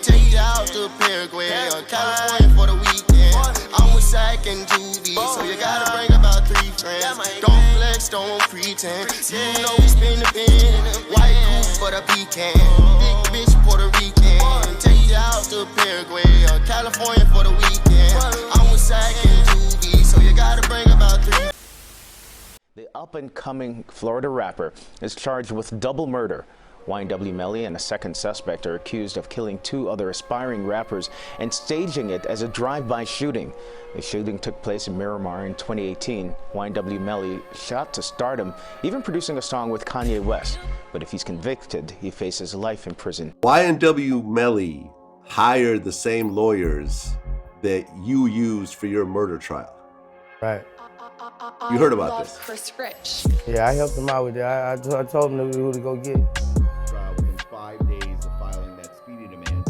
Take you out to Paraguay or California for the weekend. I'm with Sack and Juvy, so you gotta bring about 3 friends. Don't flex, don't pretend. You know we spin the bin. White coupe for the pecan. Big bitch Puerto Rican. Take you out to Paraguay or California for the weekend. I'm with Sack and Juvy, so you gotta bring about 3. The up-and-coming Florida rapper is charged with double murder. YNW Melly and a second suspect are accused of killing 2 other aspiring rappers and staging it as a drive-by shooting. The shooting took place in Miramar in 2018. YNW Melly shot to stardom, even producing a song with Kanye West. But if he's convicted, he faces life in prison. YNW Melly hired the same lawyers that you used for your murder trial. Right. You heard about this? Chris Rich. Yeah, I helped him out with that. I told him who to go get. Trial within 5 days of filing that speedy demand,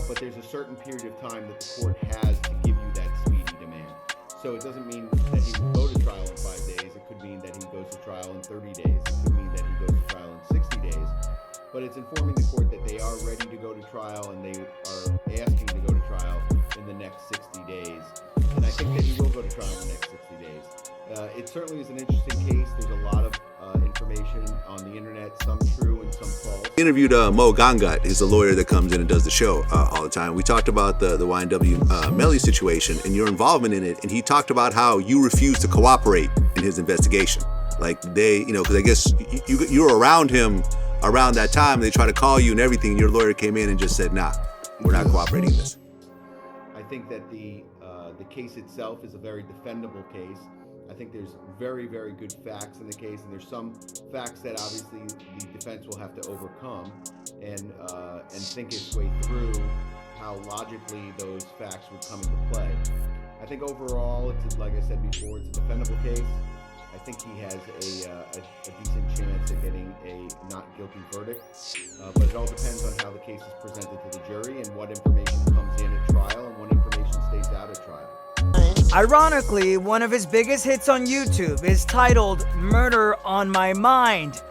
but there's a certain period of time that the court has to give you that speedy demand. So it doesn't mean that he will go to trial in 5 days. It could mean that he goes to trial in 30 days. It could mean that he goes to trial in 60 days. But it's informing the court that they are ready to go to trial and they are asking to go to trial in the next 60 days. And I think that he will go to trial in the next 60 days. It certainly is an interesting case. There's a lot of information on the internet, some true and some false. I interviewed Mo Gangat. He's a lawyer that comes in and does the show all the time. We talked about the YNW Melly situation and your involvement in it, and he talked about how you refused to cooperate in his investigation. Like they, because I guess you were around him around that time, and they tried to call you and everything, and your lawyer came in and just said, nah, we're not cooperating in this. I think that the case itself is a very defendable case. I think there's very, very good facts in the case, and there's some facts that obviously the defense will have to overcome and think its way through how logically those facts would come into play. I think overall, it's like I said before, it's a defendable case. I think he has a decent chance at getting a not guilty verdict, but it all depends on how the case is presented to the jury and what information comes in at trial and what information stays out at trial. Ironically, one of his biggest hits on YouTube is titled Murder on My Mind.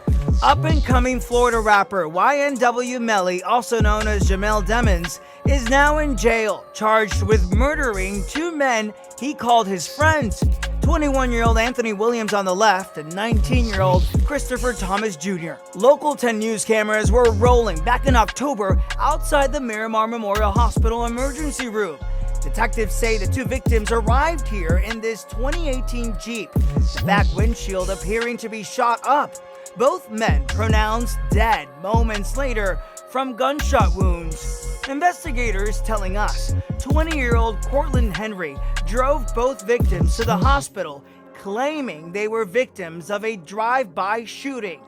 Up-and-coming Florida rapper YNW Melly, also known as Jamel Demons, is now in jail, charged with murdering 2 men he called his friends. 21-year-old Anthony Williams on the left and 19-year-old Christopher Thomas Jr. Local 10 News cameras were rolling back in October outside the Miramar Memorial Hospital emergency room. Detectives say the 2 victims arrived here in this 2018 Jeep, the back windshield appearing to be shot up. Both men pronounced dead moments later from gunshot wounds. Investigators telling us 20-year-old Cortlen Henry drove both victims to the hospital, claiming they were victims of a drive-by shooting.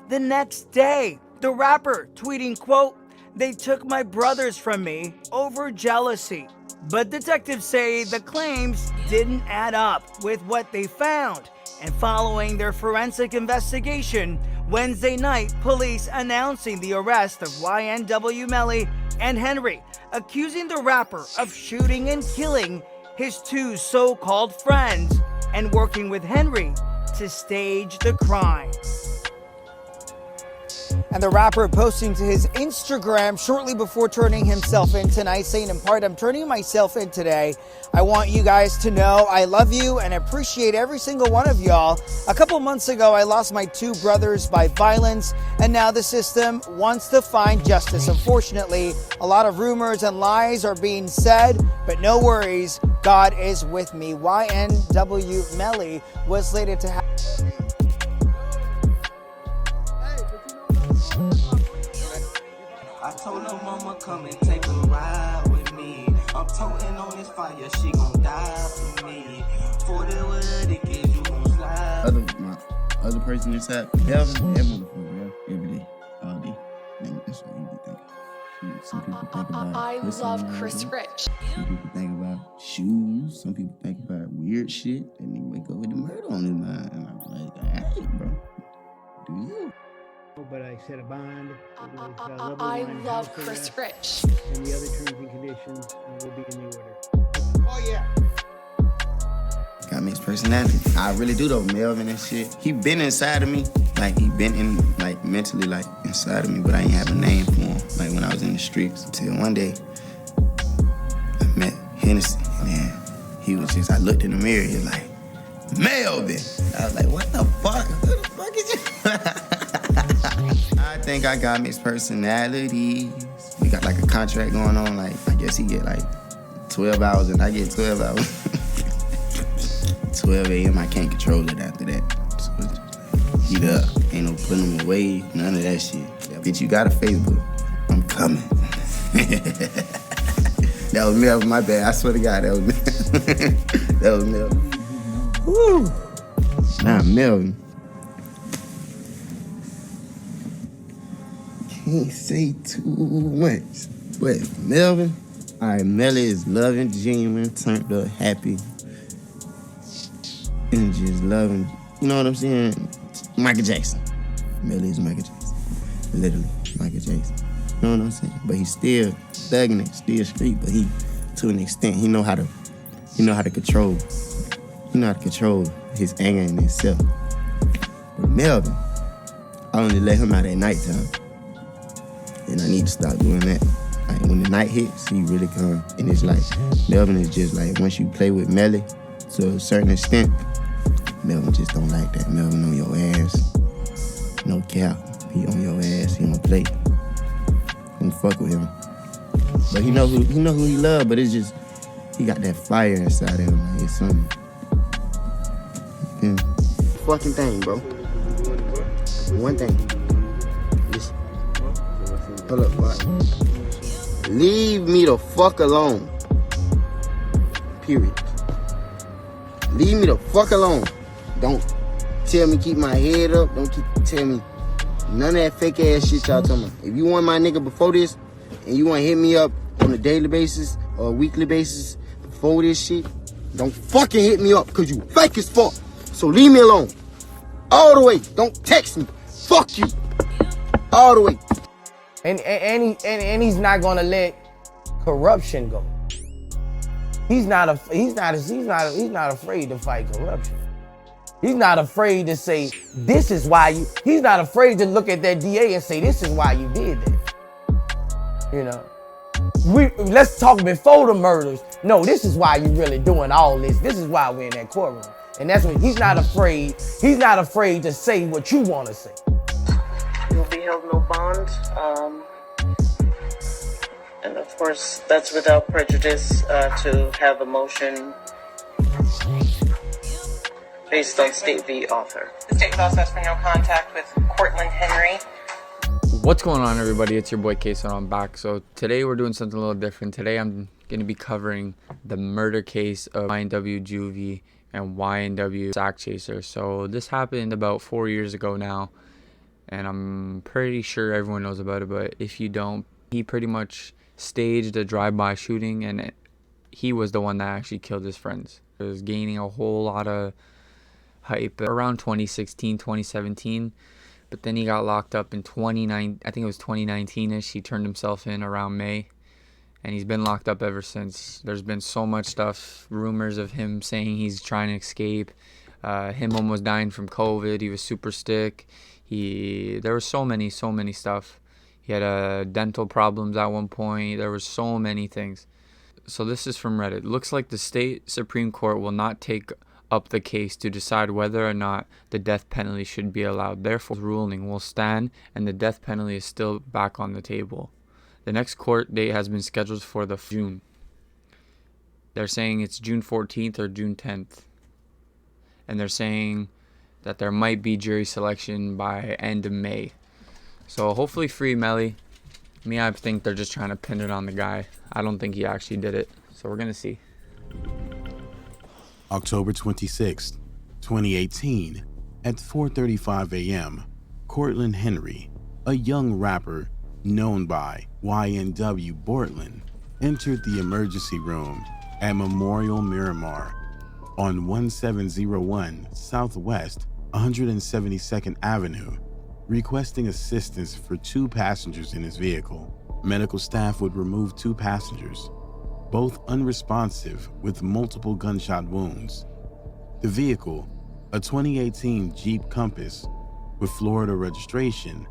The next day, the rapper tweeting, quote, "They took my brothers from me over jealousy." But detectives say the claims didn't add up with what they found. And following their forensic investigation, Wednesday night, police announcing the arrest of YNW Melly and Henry, accusing the rapper of shooting and killing his 2 so-called friends and working with Henry to stage the crime. And the rapper posting to his Instagram shortly before turning himself in tonight, saying in part, "I'm turning myself in today. I want you guys to know I love you and appreciate every single one of y'all. A couple months ago, I lost my 2 brothers by violence, and now the system wants to find justice. Unfortunately, a lot of rumors and lies are being said, but no worries, God is with me." YNW Melly was slated to have... I told her mama come and take a ride with me. I'm toting on this fire, she gon' die for me. For the word it gives you gon' slide. My other person inside, every day, all day. Man, that's what you be thinking. Some people think about I love Chris Rich. Some people think about shoes. Some people think about weird shit. And they wake up with the murder on their mind. And I'm like, hey, bro, do you? But I set a bond. I love Chris Rich. And the other terms and conditions will be in the order. Oh, yeah. got mixed personality. I really do though, Melvin and shit. He been inside of me. Like, he been in, like, mentally, like, inside of me, but I ain't have a name for him, like, when I was in the streets. Until one day, I met Hennessy, and he was just, I looked in the mirror, he was like, Melvin! I was like, what the fuck? Who the fuck is you? I think I got mixed personalities. We got, like, a contract going on, like, I guess he get, like, 12 hours, and I get 12 hours. 12 a.m., I can't control it after that. So, heat up. Ain't no putting them away, none of that shit. Bitch, you got a Facebook. I'm coming. That was Melvin, my bad. I swear to God, that was Melvin. That was Melvin. Woo! Nah, Melvin. Can't say too much. But Melvin, all right, Melly is loving, genuine, turned up, happy. And just loving, you know what I'm saying? Michael Jackson. Melly is Michael Jackson. Literally, Michael Jackson. You know what I'm saying? But he's still thugging it, still street, but he, to an extent, he know how to control. He know how to control his anger in himself. But Melvin, I only let him out at nighttime. And I need to stop doing that. Like, when the night hits, he really come. And it's like, Melvin is just like, once you play with Melly to a certain extent, Melvin just don't like that. Melvin on your ass. No cap. He on your ass. He don't play. Don't fuck with him. But he know who he love, but it's just, he got that fire inside of him. Like, it's something. Yeah. Fucking thing, bro. One thing. Listen. Hold up, bro. Leave me the fuck alone. Period. Leave me the fuck alone. Don't tell me keep my head up. Don't tell me none of that fake ass shit y'all talking about. If you want my nigga before this, and you want to hit me up on a daily basis or a weekly basis before this shit, don't fucking hit me up, because you fake as fuck. So leave me alone. All the way. Don't text me. Fuck you. All the way. And he's not gonna let corruption go. He's not afraid to fight corruption. He's not afraid to say, this is why you, he's not afraid to look at that DA and say, this is why you did that. You know? Let's talk before the murders. No, this is why you really doing all this. This is why we're in that courtroom. And that's what he's not afraid to say what you want to say. You'll be held no bond. And of course, that's without prejudice to have a motion based on State v. Author. The state process for no contact with Cortlen Henry. What's going on, everybody? It's your boy Queso. I'm back. So today we're doing something a little different. Today I'm going to be covering the murder case of YNW Juvy and YNW Sakchaser. So this happened about 4 years ago now, and I'm pretty sure everyone knows about it, but if you don't, he pretty much staged a drive-by shooting, and he was the one that actually killed his friends. It was gaining a whole lot of hype around 2016, 2017, but then he got locked up in 2019-ish. He turned himself in around May, and he's been locked up ever since. There's been so much stuff, rumors of him saying he's trying to escape. Him almost dying from COVID. He was super sick. There was so many stuff. He had dental problems at one point. There were so many things. So this is from Reddit. Looks like the state Supreme Court will not take up the case to decide whether or not the death penalty should be allowed. Therefore, the ruling will stand, and the death penalty is still back on the table. The next court date has been scheduled for the June. They're saying it's June 14th or June 10th. And they're saying that there might be jury selection by end of May. So hopefully free Melly. Me, I think they're just trying to pin it on the guy. I don't think he actually did it. So we're going to see. October 26, 2018, at 4:35 a.m., Cortlen Henry, a young rapper known by YNW Bortlen, entered the emergency room at Memorial Miramar on 1701 Southwest 172nd Avenue, requesting assistance for 2 passengers in his vehicle. Medical staff would remove 2 passengers, both unresponsive with multiple gunshot wounds. The vehicle, a 2018 Jeep Compass with Florida registration,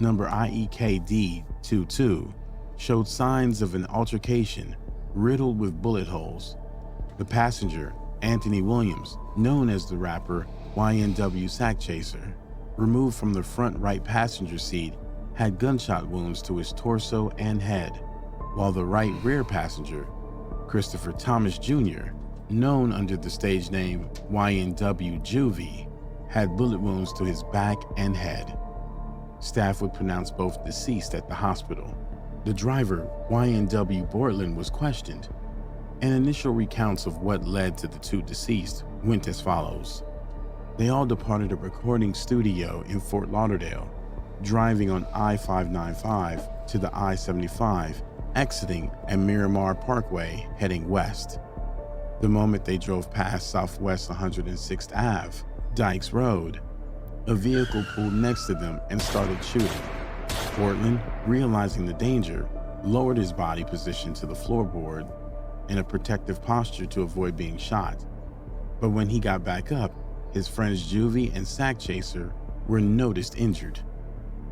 number IEKD22, showed signs of an altercation riddled with bullet holes. The passenger, Anthony Williams, known as the rapper YNW Sakchaser, removed from the front right passenger seat, had gunshot wounds to his torso and head, while the right rear passenger, Christopher Thomas Jr., known under the stage name YNW Juvy, had bullet wounds to his back and head. Staff would pronounce both deceased at the hospital. The driver, YNW Bortlen, was questioned, and initial recounts of what led to the two deceased went as follows. They all departed a recording studio in Fort Lauderdale, driving on I-595 to the I-75, exiting at Miramar Parkway, heading west. The moment they drove past Southwest 106th Ave, Dykes Road, a vehicle pulled next to them and started shooting. Cortlen, realizing the danger, lowered his body position to the floorboard in a protective posture to avoid being shot. But when he got back up, his friends Juvy and Sakchaser were noticed injured.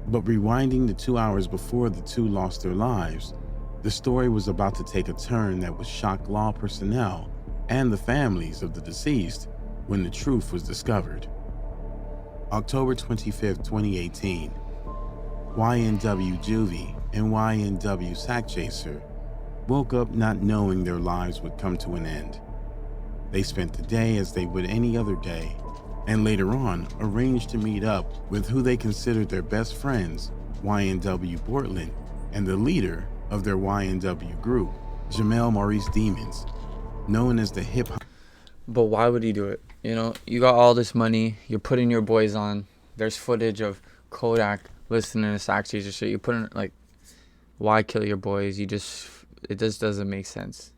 But rewinding the 2 hours before the two lost their lives, the story was about to take a turn that would shock law personnel and the families of the deceased when the truth was discovered. October 25, 2018, YNW Juvy and YNW Sakchaser woke up not knowing their lives would come to an end. They spent the day as they would any other day, and later on arranged to meet up with who they considered their best friends, YNW Bortlen, and the leader of their YNW group, Jamel Maurice Demons, known as the hip-hop. But why would he do it? You know, you got all this money, you're putting your boys on, there's footage of Kodak listening to Sakchser shit, you put in, like, why kill your boys? It just doesn't make sense.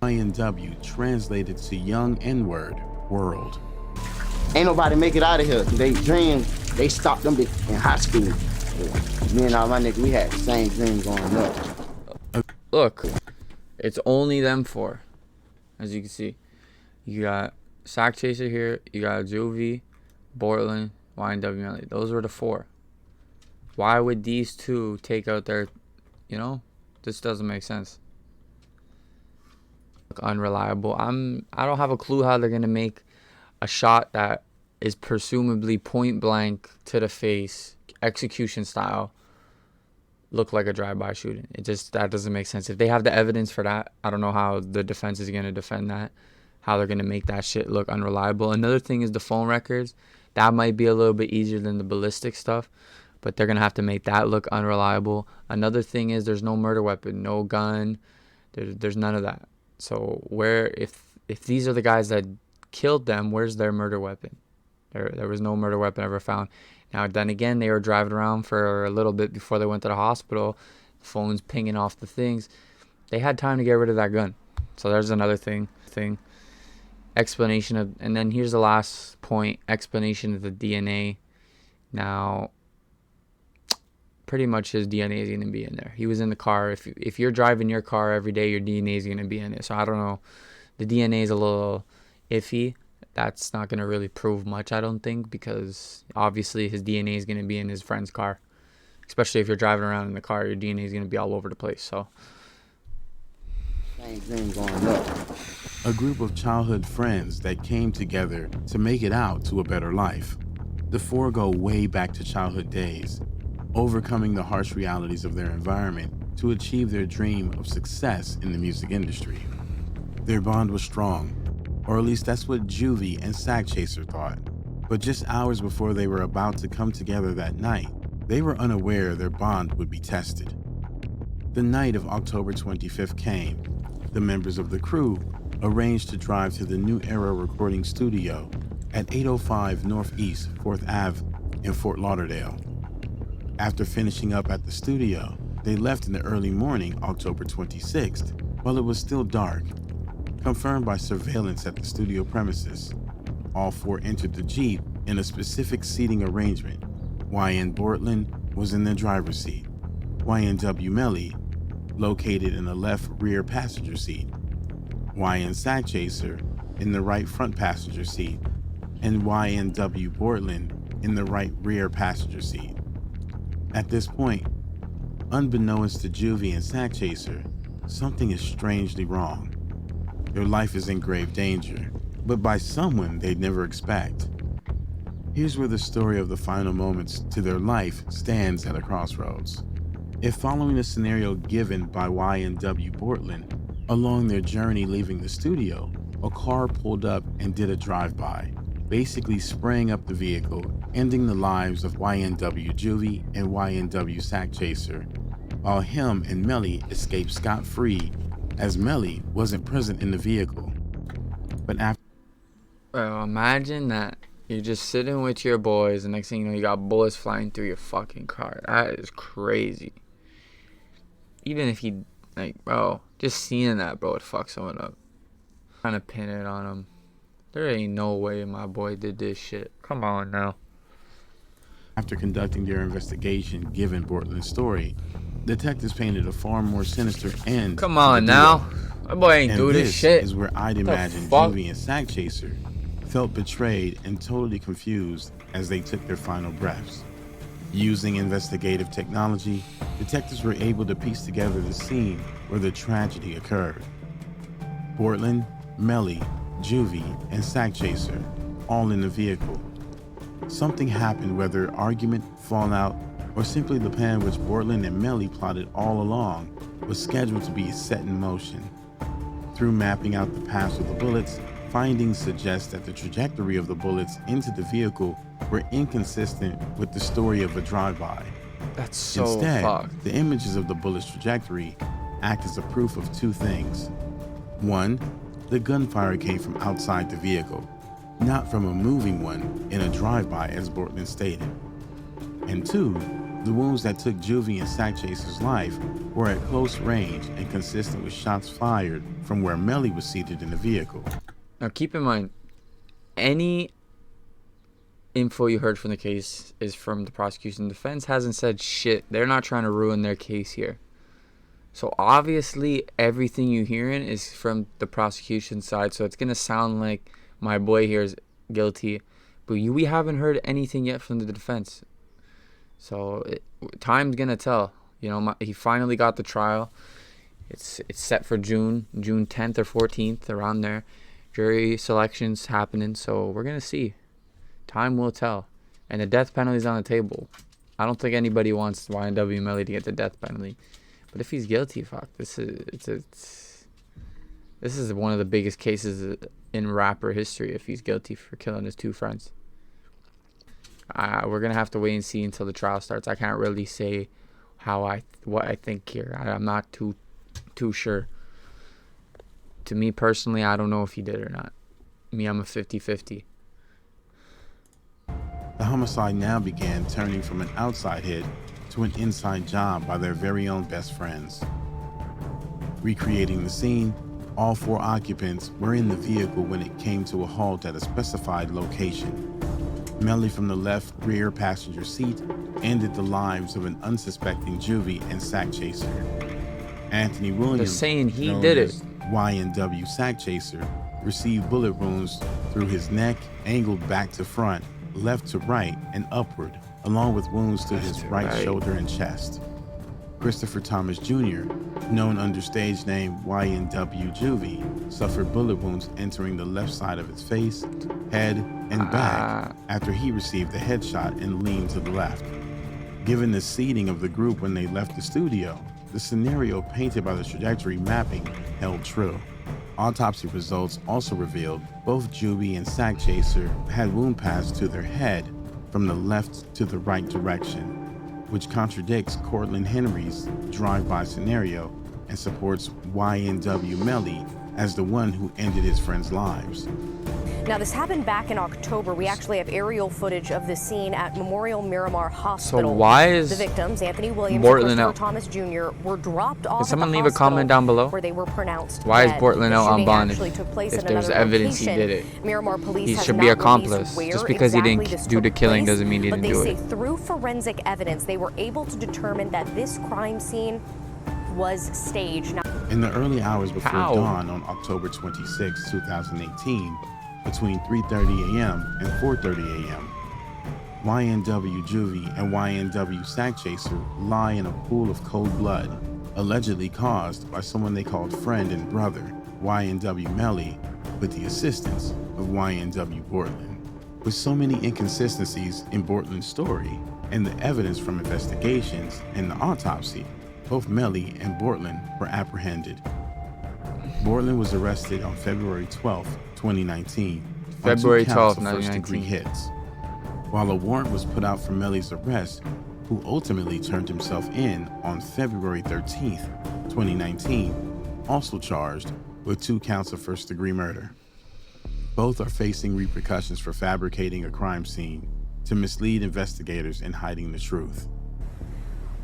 YNW translated to Young N-Word World. Ain't nobody make it out of here. They dream, they stopped them in high school. Me and all my niggas, we had the same dream going up. Look, it's only them four, as you can see. You got Sakchaser here, you got Juvy, Bortlen, YNW Melly. Those were the four. Why would these two take out their, you know, this doesn't make sense. Unreliable. I don't have a clue how they're gonna make a shot that is presumably point blank to the face, execution style, look like a drive-by shooting. That doesn't make sense. If they have the evidence for that, I don't know how the defense is gonna defend that, how they're gonna make that shit look unreliable. Another thing is the phone records. That might be a little bit easier than the ballistic stuff, but they're gonna have to make that look unreliable. Another thing is there's no murder weapon, no gun, there's none of that. So if these are the guys that killed them, where's their murder weapon? There was no murder weapon ever found. Now, then again, they were driving around for a little bit before they went to the hospital. The phone's pinging off the things. They had time to get rid of that gun. So there's another thing. Explanation of, and then here's the last point, explanation of the DNA. Now, pretty much his DNA is going to be in there. He was in the car. If you're driving your car every day, your DNA is going to be in it. So I don't know. The DNA is a little iffy. That's not going to really prove much, I don't think, because obviously his DNA is going to be in his friend's car. Especially if you're driving around in the car, your DNA is going to be all over the place. So Same dream going up. A group of childhood friends that came together to make it out to a better life. The four go way back to childhood days, overcoming the harsh realities of their environment to achieve their dream of success in the music industry. Their bond was strong, or at least that's what Juvy and Sakchaser thought. But just hours before they were about to come together that night, they were unaware their bond would be tested. The night of October 25th came. The members of the crew arranged to drive to the New Era recording studio at 805 Northeast 4th Ave in Fort Lauderdale. After finishing up at the studio, they left in the early morning, October 26th, while it was still dark. Confirmed by surveillance at the studio premises, all four entered the Jeep in a specific seating arrangement. YN Bortlen was in the driver's seat. YNW Melly located in the left rear passenger seat. YN Sakchaser in the right front passenger seat, and YNW Bortlen in the right rear passenger seat. At this point, unbeknownst to Juvy and Sakchaser, something is strangely wrong. Their life is in grave danger, but by someone they'd never expect. Here's where the story of the final moments to their life stands at a crossroads. If following the scenario given by YNW Bortlen, along their journey leaving the studio, a car pulled up and did a drive-by, basically spraying up the vehicle, ending the lives of YNW Juvy and YNW Sakchaser, while him and Melly escaped scot-free, as Melly wasn't present in the vehicle. But after... Bro, imagine that. You're just sitting with your boys, and next thing you know, you got bullets flying through your fucking car. That is crazy. Even if he, like, bro, just seeing that, bro, would fuck someone up. Trying to pin it on him. There ain't no way my boy did this shit. Come on now. After conducting their investigation, given Bortlen's story, detectives painted a far more sinister end. Come on now. My boy ain't do this shit. And this is where I'd imagine Juvy and Sakchaser felt betrayed and totally confused as they took their final breaths. Using investigative technology, detectives were able to piece together the scene where the tragedy occurred. Bortlen, Melly, Juvy, and Sakchaser, all in the vehicle. Something happened, whether argument, fallout, or simply the plan which Bortlen and Melly plotted all along was scheduled to be set in motion. Through mapping out the paths of the bullets, findings suggest that the trajectory of the bullets into the vehicle were inconsistent with the story of a drive-by. That's so Instead, fucked. the images of the bullet's trajectory act as a proof of two things. One, the gunfire came from outside the vehicle, not from a moving one in a drive-by as Bortlen stated. And two, the wounds that took Juvy and Sakchaser's life were at close range and consistent with shots fired from where Melly was seated in the vehicle. Now keep in mind, any info you heard from the case is from the prosecution. The defense hasn't said shit. They're not trying to ruin their case here. So obviously everything you're hearing is from the prosecution side. So it's going to sound like my boy here is guilty. But we haven't heard anything yet from the defense. So time's going to tell. You know, he finally got the trial. It's set for June 10th or 14th, around there. Jury selection's happening, so we're going to see. Time will tell. And the death penalty's on the table. I don't think anybody wants YNW Melly to get the death penalty. But if he's guilty, fuck, this is one of the biggest cases in rapper history if he's guilty for killing his two friends. We're going to have to wait and see until the trial starts. I can't really say what I think here. I'm not too sure. To me personally, I don't know if he did or not. Me, I'm a 50-50. The homicide now began turning from an outside hit to an inside job by their very own best friends. Recreating the scene, all four occupants were in the vehicle when it came to a halt at a specified location. Melly from the left rear passenger seat ended the lives of an unsuspecting Juvy and Sakchaser. Anthony Williams, they're saying he did it. YNW Sakchaser, received bullet wounds through his neck, angled back to front, left to right, and upward, along with wounds to his right shoulder and chest. Christopher Thomas Jr., known under stage name YNW Juvy, suffered bullet wounds entering the left side of his face, head, and back after he received a headshot and leaned to the left. Given the seating of the group when they left the studio, the scenario painted by the trajectory mapping held true. Autopsy results also revealed both Juvy and Sakchaser had wound paths to their head from the left to the right direction, which contradicts Cortlen Henry's drive-by scenario and supports YNW Melly as the one who ended his friends' lives. Now, this happened back in October. We actually have aerial footage of the scene at Memorial Miramar Hospital. So why is the victims, Anthony Williams Bortlen and out? Thomas Jr., were dropped off? Can someone at the leave a comment down below? Where they were pronounced Why is dead. Bortlen The out on shooting bond actually took place if in there's another evidence location. he did it? Miramar police He have should not be released accomplice. where Just because exactly he this didn't do took the killing place, doesn't mean he didn't do But it. they say through forensic evidence, they were able to determine that this crime scene was staged. Now, in the early hours before dawn on October 26, 2018, between 3:30 a.m. and 4:30 a.m. YNW Juvy and YNW Sakchaser lie in a pool of cold blood, allegedly caused by someone they called friend and brother, YNW Melly, with the assistance of YNW Bortlen. With so many inconsistencies in Bortlen's story and the evidence from investigations and the autopsy, both Melly and Bortlen were apprehended. Bortlen was arrested on February 12, 2019, February on 2 counts 12th, of first-degree 2019. hits, while a warrant was put out for Melly's arrest, who ultimately turned himself in on February 13, 2019, also charged with 2 counts of first-degree murder. Both are facing repercussions for fabricating a crime scene to mislead investigators in hiding the truth.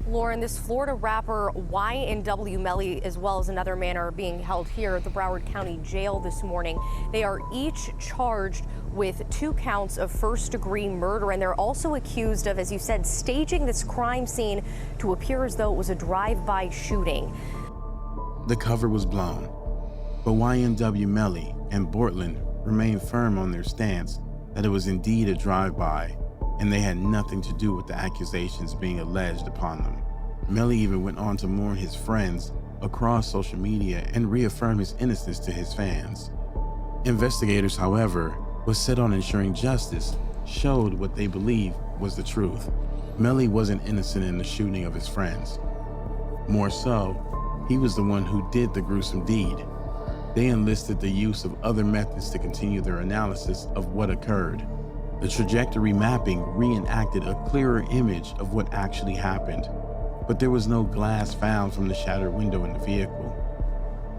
Lauren, this Florida rapper YNW Melly, as well as another man, are being held here at the Broward County Jail this morning. They are each charged with 2 counts of first-degree murder, and they're also accused of, as you said, staging this crime scene to appear as though it was a drive-by shooting. The cover was blown, but YNW Melly and Bortlen remained firm on their stance that it was indeed a drive-by, and they had nothing to do with the accusations being alleged upon them. Melly even went on to mourn his friends across social media and reaffirm his innocence to his fans. Investigators, however, was set on ensuring justice showed what they believe was the truth. Melly wasn't innocent in the shooting of his friends. More so, he was the one who did the gruesome deed. They enlisted the use of other methods to continue their analysis of what occurred. The trajectory mapping reenacted a clearer image of what actually happened, but there was no glass found from the shattered window in the vehicle.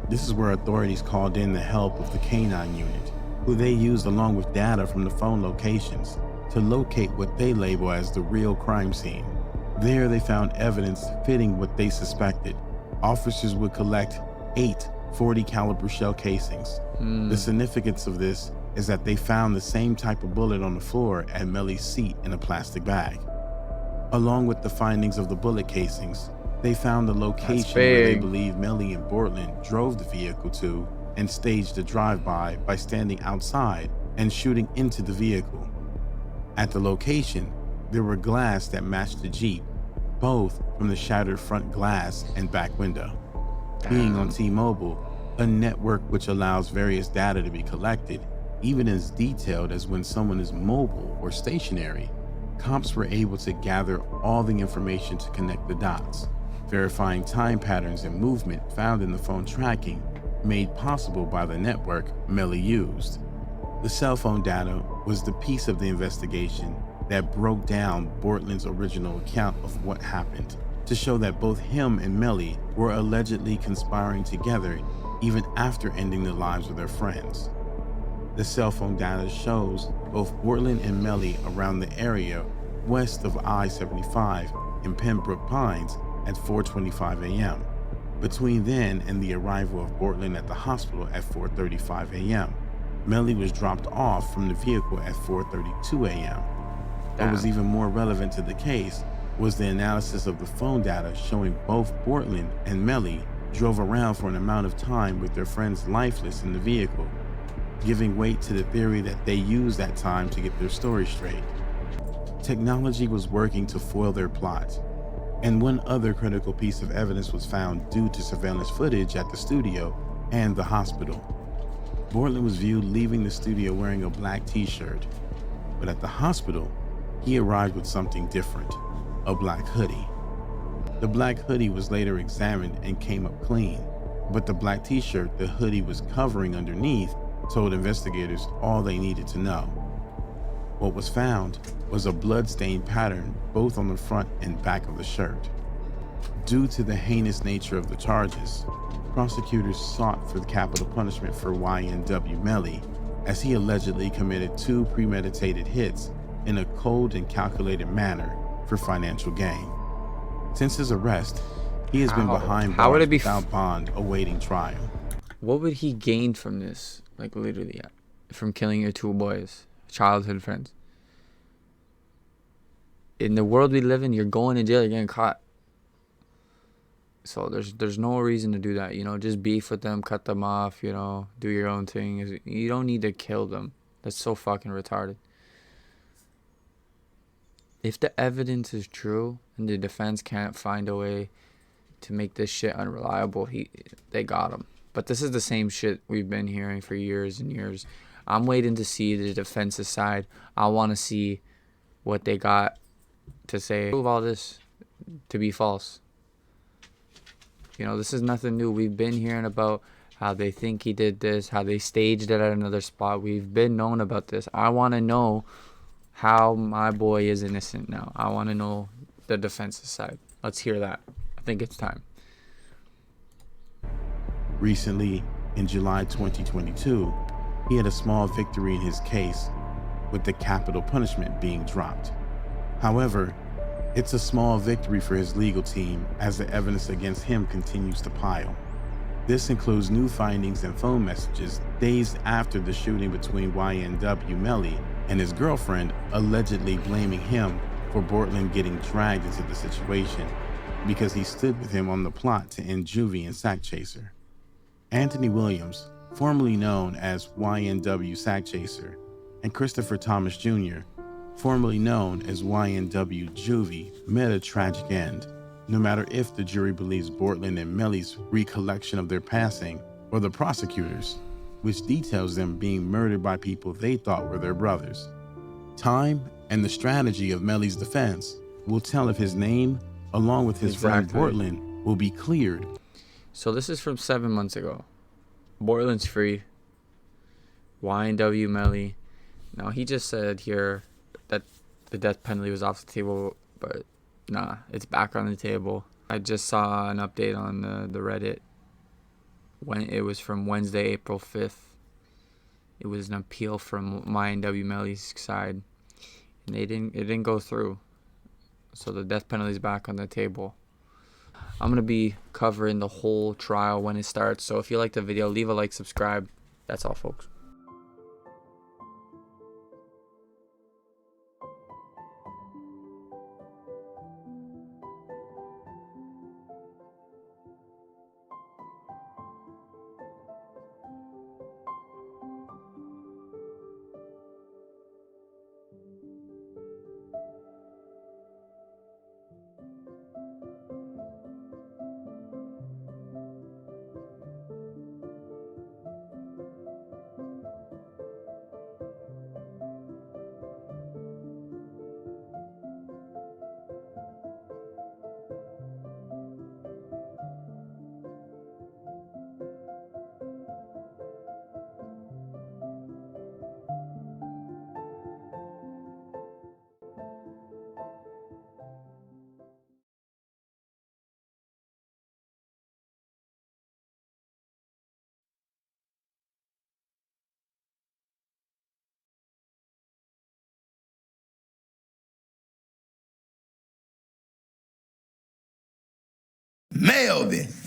This is where authorities called in the help of the K-9 unit, who they used along with data from the phone locations to locate what they label as the real crime scene. There they found evidence fitting what they suspected. Officers would collect 8 .40 caliber shell casings. The significance of this is that they found the same type of bullet on the floor at Melly's seat in a plastic bag. Along with the findings of the bullet casings, they found the location where they believe Melly and Bortlen drove the vehicle to and staged a drive-by by standing outside and shooting into the vehicle. At the location, there were glass that matched the Jeep, both from the shattered front glass and back window. Being on T-Mobile, a network which allows various data to be collected, even as detailed as when someone is mobile or stationary, cops were able to gather all the information to connect the dots, verifying time patterns and movement found in the phone tracking made possible by the network Melly used. The cell phone data was the piece of the investigation that broke down Bortlen's original account of what happened, to show that both him and Melly were allegedly conspiring together even after ending the lives of their friends. The cell phone data shows both Cortlen and Melly around the area west of I-75 in Pembroke Pines at 4:25 a.m. Between then and the arrival of Bortlen at the hospital at 4:35 a.m., Melly was dropped off from the vehicle at 4:32 a.m. What was even more relevant to the case was the analysis of the phone data showing both Bortlen and Melly drove around for an amount of time with their friends lifeless in the vehicle, giving weight to the theory that they used that time to get their story straight. Technology was working to foil their plot, and one other critical piece of evidence was found due to surveillance footage at the studio and the hospital. Bortlen was viewed leaving the studio wearing a black t-shirt, but at the hospital, he arrived with something different, a black hoodie. The black hoodie was later examined and came up clean, but the black t-shirt the hoodie was covering underneath told investigators all they needed to know. What was found was a blood-stained pattern both on the front and back of the shirt. Due to the heinous nature of the charges, prosecutors sought for the capital punishment for YNW Melly, as he allegedly committed 2 premeditated hits in a cold and calculated manner for financial gain. Since his arrest, he has been behind bars without bond awaiting trial. What would he gain from this? Like literally, from killing your 2 boys, childhood friends. In the world we live in, you're going to jail, you're getting caught. So there's no reason to do that, you know. Just beef with them, cut them off, you know, do your own thing. You don't need to kill them. That's so fucking retarded. If the evidence is true and the defense can't find a way to make this shit unreliable, they got him. But this is the same shit we've been hearing for years and years. I'm waiting to see the defense's side. I want to see what they got to say. Prove all this to be false. You know, this is nothing new. We've been hearing about how they think he did this, how they staged it at another spot. We've been known about this. I want to know how my boy is innocent now. I want to know the defense's side. Let's hear that. I think it's time. Recently, in July 2022, he had a small victory in his case, with the capital punishment being dropped. However, it's a small victory for his legal team as the evidence against him continues to pile. This includes new findings and phone messages days after the shooting between YNW Melly and his girlfriend, allegedly blaming him for Bortlen getting dragged into the situation because he stood with him on the plot to end Juvy and Sakchaser. Anthony Williams, formerly known as YNW Sakchaser, and Christopher Thomas Jr., formerly known as YNW Juvy, met a tragic end. No matter if the jury believes Bortlen and Melly's recollection of their passing or the prosecutors, which details them being murdered by people they thought were their brothers. Time and the strategy of Melly's defense will tell if his name, along with his friend Bortlen, will be cleared. So this is from 7 months ago. Bortlen's free. YNW Melly. Now, he just said here that the death penalty was off the table, but nah, it's back on the table. I just saw an update on the Reddit when it was from Wednesday, April 5th. It was an appeal from YNW Melly's side, and it didn't go through. So the death penalty is back on the table. I'm gonna be covering the whole trial when it starts. So if you like the video, leave a like, subscribe. That's all, folks. Melvin.